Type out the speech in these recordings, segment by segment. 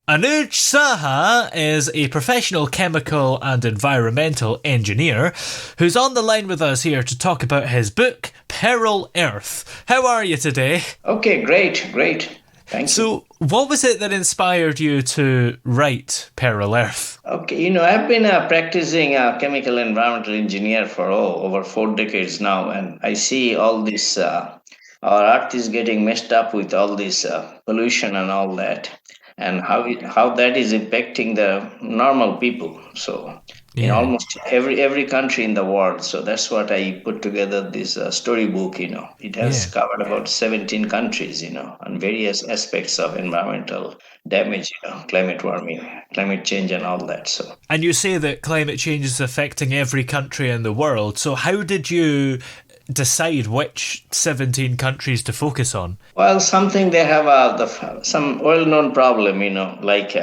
Anuj Saha is a professional chemical and environmental engineer who's on the line with us here to talk about his book, Peril Earth. How are you today? Okay, great. Thank you. So, what was it that inspired you to write Peril Earth? Okay, I've been practicing chemical environmental engineer for over 4 decades now, and I see all this. Our earth is getting messed up with all this pollution and all that, and how that is impacting the normal people. So, in Yeah. almost every country in the world. So that's what I put together this storybook. It has Yeah. covered about 17 countries. On various aspects of environmental damage. Climate warming, climate change, and all that. So. And you say that climate change is affecting every country in the world. So how did you decide which 17 countries to focus on? Well, something they have some well-known problem, like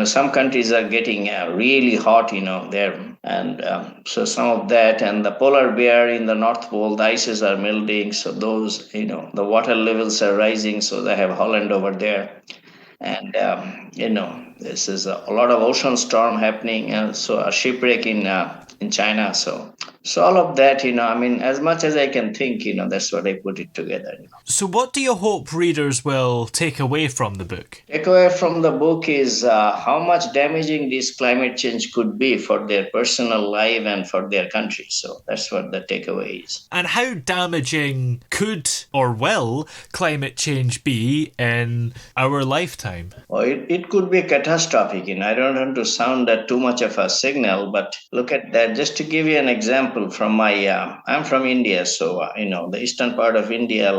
some countries are getting really hot, there, and so some of that, and the polar bear in the North Pole, the ices are melting, so those, the water levels are rising, so they have Holland over there, and this is a lot of ocean storm happening, and so a shipwreck in China, so all of that, I mean, as much as I can think, that's what I put it together. So what do you hope readers will take away from the book? Takeaway from the book is how much damaging this climate change could be for their personal life and for their country. So that's what the takeaway is. And how damaging could or will climate change be in our lifetime? Well, it could be catastrophic. I don't want to sound that too much of a signal, but look at that. Just to give you an example from I'm from India, so the eastern part of India.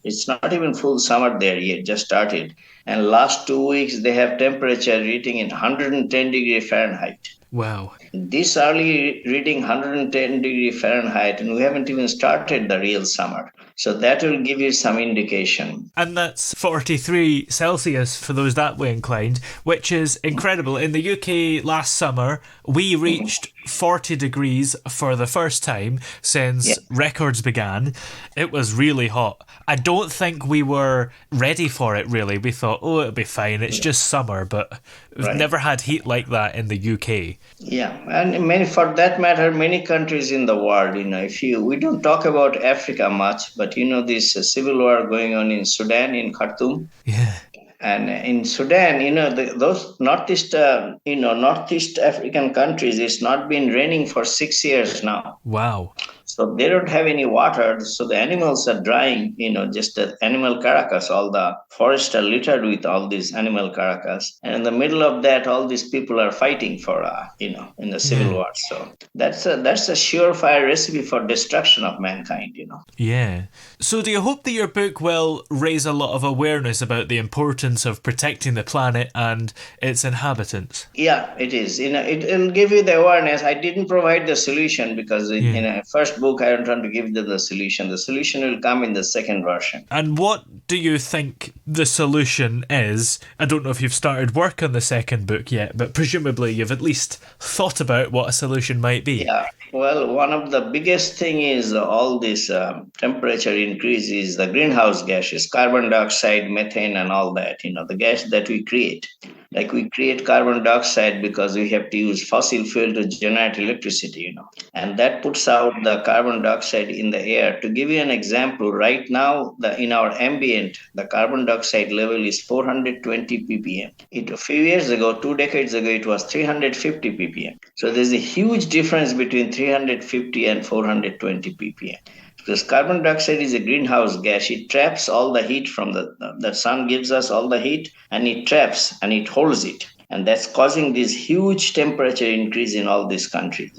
It's not even full summer there yet, just started, and last 2 weeks they have temperature reading in 110 degree Fahrenheit. Wow. This early reading 110 degree Fahrenheit, and we haven't even started the real summer. So that will give you some indication. And that's 43 Celsius for those that way inclined, which is incredible. In the UK last summer, we reached 40 degrees for the first time since records began. It was really hot. I don't think we were ready for it, really. We thought, it'll be fine. It's just summer, but we've never had heat like that in the UK. Yeah, and for that matter, many countries in the world, we don't talk about Africa much, but this civil war going on in Sudan, in Khartoum. Yeah. And in Sudan, those northeast African countries, it's not been raining for 6 years now. Wow. So they don't have any water, so the animals are drying, just the animal carcass. All the forests are littered with all these animal carcass. And in the middle of that, all these people are fighting for, in the civil war. So that's a surefire recipe for destruction of mankind, Yeah. So do you hope that your book will raise a lot of awareness about the importance of protecting the planet and its inhabitants? Yeah, it is. It'll give you the awareness. I didn't provide the solution because in a first book, I don't want to give the solution. The solution will come in the second version. And what do you think the solution is? I don't know if you've started work on the second book yet, but presumably you've at least thought about what a solution might be. Yeah. Well, one of the biggest thing is all this temperature increase is the greenhouse gases, carbon dioxide, methane, and all that, the gas that we create. Like we create carbon dioxide because we have to use fossil fuel to generate electricity, and that puts out the carbon dioxide in the air. To give you an example, right now, in our ambient, the carbon dioxide level is 420 ppm. A few years ago, 2 decades ago, it was 350 ppm. So there's a huge difference between 350 and 420 ppm. Because carbon dioxide is a greenhouse gas. It traps all the heat from the sun gives us all the heat, and it traps and it holds it. And that's causing this huge temperature increase in all these countries,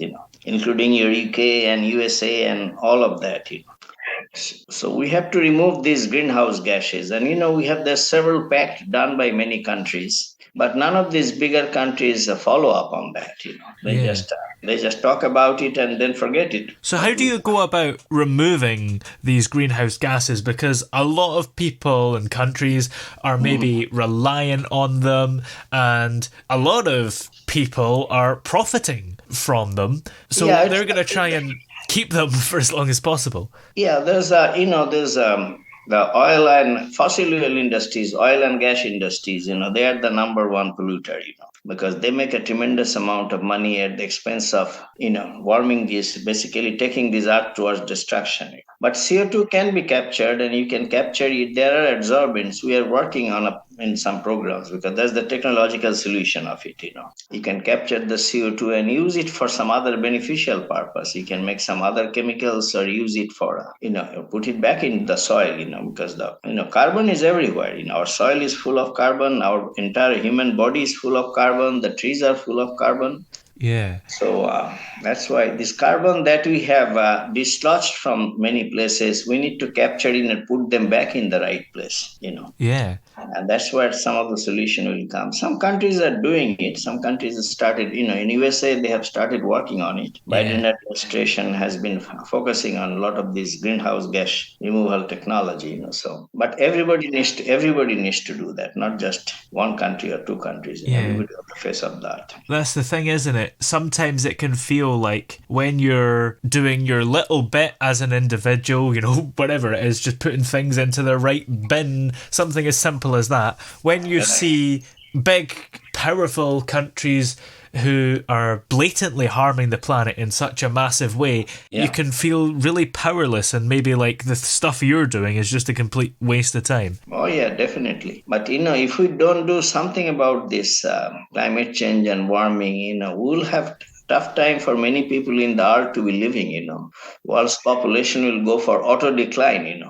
including your UK and USA and all of that, So we have to remove these greenhouse gases. And, we have the several pacts done by many countries. But none of these bigger countries follow up on that. They just talk about it and then forget it. So how do you go about removing these greenhouse gases? Because a lot of people and countries are maybe reliant on them, and a lot of people are profiting from them. So they're going to try and keep them for as long as possible. Yeah, there's the oil and fossil oil industries, oil and gas industries, they are the number one polluter, because they make a tremendous amount of money at the expense of, warming this, basically taking this earth towards destruction. But CO2 can be captured, and you can capture it. There are adsorbents. We are working on in some programs, because that's the technological solution of it. You can capture the CO2 and use it for some other beneficial purpose. You can make some other chemicals or use it for, put it back in the soil, because the, carbon is everywhere. Our soil is full of carbon. Our entire human body is full of carbon. The trees are full of carbon. Yeah. So that's why this carbon that we have dislodged from many places, we need to capture it and put them back in the right place, Yeah. And that's where some of the solution will come. Some countries are doing it. Some countries have started, in USA, they have started working on it. Biden administration has been focusing on a lot of this greenhouse gas removal technology, so, but everybody needs to do that, not just one country or two countries, everybody on the face of that. That's the thing, isn't it? Sometimes it can feel like when you're doing your little bit as an individual, whatever it is, just putting things into the right bin, something as simple as that. When you see big, powerful countries who are blatantly harming the planet in such a massive way, you can feel really powerless, and maybe like the stuff you're doing is just a complete waste of time. Oh yeah, definitely. But if we don't do something about this climate change and warming, we'll have tough time for many people in the earth to be living. World's population will go for auto decline.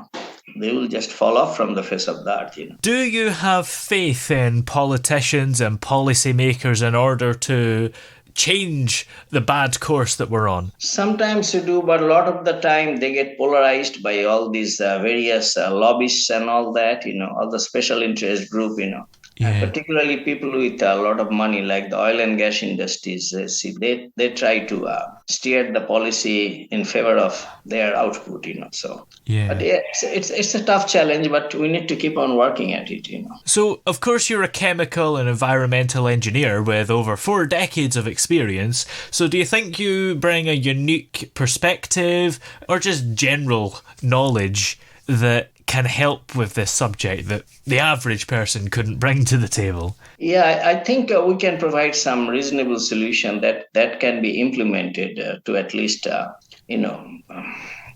They will just fall off from the face of the earth. Do you have faith in politicians and policymakers in order to change the bad course that we're on? Sometimes you do, but a lot of the time they get polarized by all these various lobbyists and all that, all the special interest group, And particularly people with a lot of money, like the oil and gas industries. They try to steer the policy in favor of their output, So, but it's a tough challenge, but we need to keep on working at it, So, of course, you're a chemical and environmental engineer with over 4 decades of experience. So, do you think you bring a unique perspective or just general knowledge that can help with this subject that the average person couldn't bring to the table? Yeah, I think we can provide some reasonable solution that can be implemented to at least,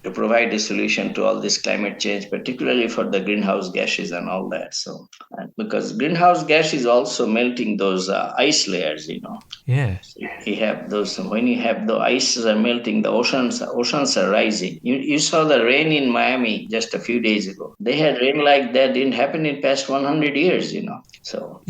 to provide a solution to all this climate change, particularly for the greenhouse gases and all that. So, because greenhouse gas is also melting those ice layers, Yeah. So you have those, when you have the ices are melting, the oceans are rising. You saw the rain in Miami just a few days ago. They had rain like that, didn't happen in past 100 years, So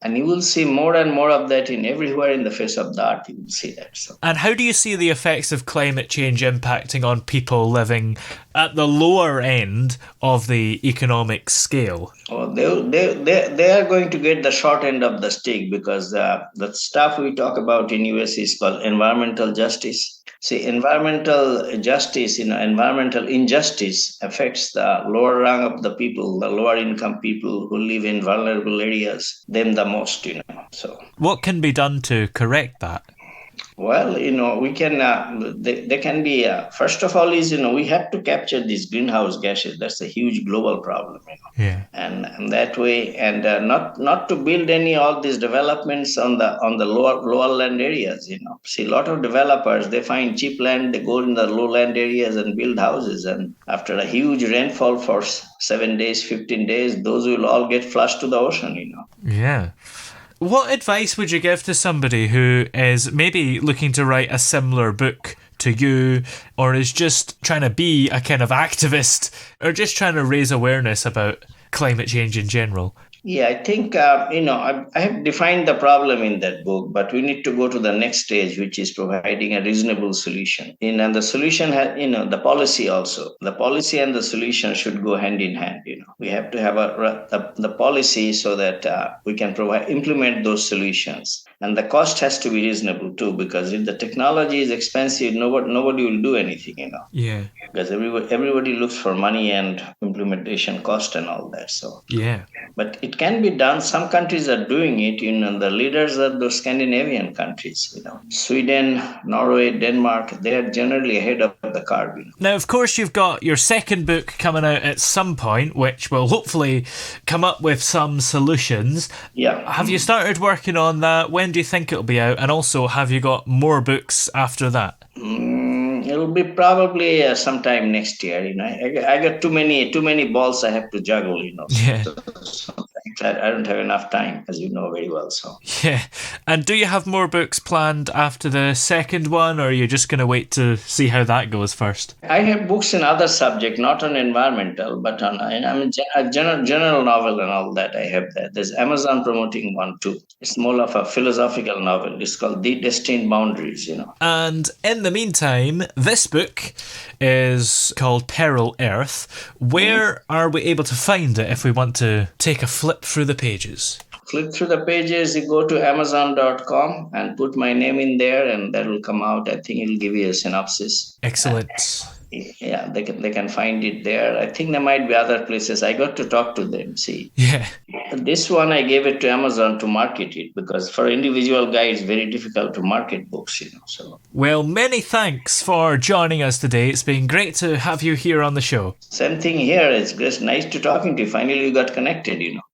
and you will see more and more of that in everywhere in the face of the earth. You will see that. So. And how do you see the effects of climate change impacting on people living at the lower end of the economic scale? Oh, they are going to get the short end of the stick, because the stuff we talk about in US is called environmental justice. See, environmental justice, environmental injustice affects the lower rung of the people, the lower income people who live in vulnerable areas, them the most, So, what can be done to correct that? Well, we can, they can be, first of all is, we have to capture these greenhouse gases. That's a huge global problem, Yeah. And that way, and not to build all these developments on the lower land areas, See, a lot of developers, they find cheap land, they go in the lowland areas and build houses. And after a huge rainfall for 7 days, 15 days, those will all get flushed to the ocean, Yeah. What advice would you give to somebody who is maybe looking to write a similar book to you, or is just trying to be a kind of activist, or just trying to raise awareness about climate change in general? Yeah, I think, I have defined the problem in that book, but we need to go to the next stage, which is providing a reasonable solution. And the solution has, the policy also. The policy and the solution should go hand in hand. We have to have the policy so that we can implement those solutions. And the cost has to be reasonable too, because if the technology is expensive, nobody will do anything, Yeah. Because everybody looks for money and implementation cost and all that. So Yeah. but it can be done. Some countries are doing it. The leaders are those Scandinavian countries. Sweden, Norway, Denmark. They are generally ahead of the curve. Now, of course, you've got your second book coming out at some point, which will hopefully come up with some solutions. Yeah. Have you started working on that? When do you think it'll be out? And also, have you got more books after that? It'll be probably sometime next year. I got too many balls I have to juggle. Yeah. So I don't have enough time, as you know very well. So yeah. And do you have more books planned after the second one, or are you just going to wait to see how that goes first? I have books in other subject, not on environmental, but on a general novel and all that. I have that. There's Amazon promoting one too. It's more of a philosophical novel. It's called The Destined Boundaries. And in the meantime, this book is called Peril Earth. Where are we able to find it if we want to take a flip through the pages? Flip through the pages, you go to Amazon.com and put my name in there, and that will come out. I think it'll give you a synopsis. Excellent. Yeah, they can find it there. I think there might be other places. I got to talk to them. See, yeah, this one I gave it to Amazon to market it, because for individual guy it's very difficult to market books. So well, many thanks for joining us today. It's been great to have you here on the show. Same thing here. It's just nice to talking to you. Finally, you got connected.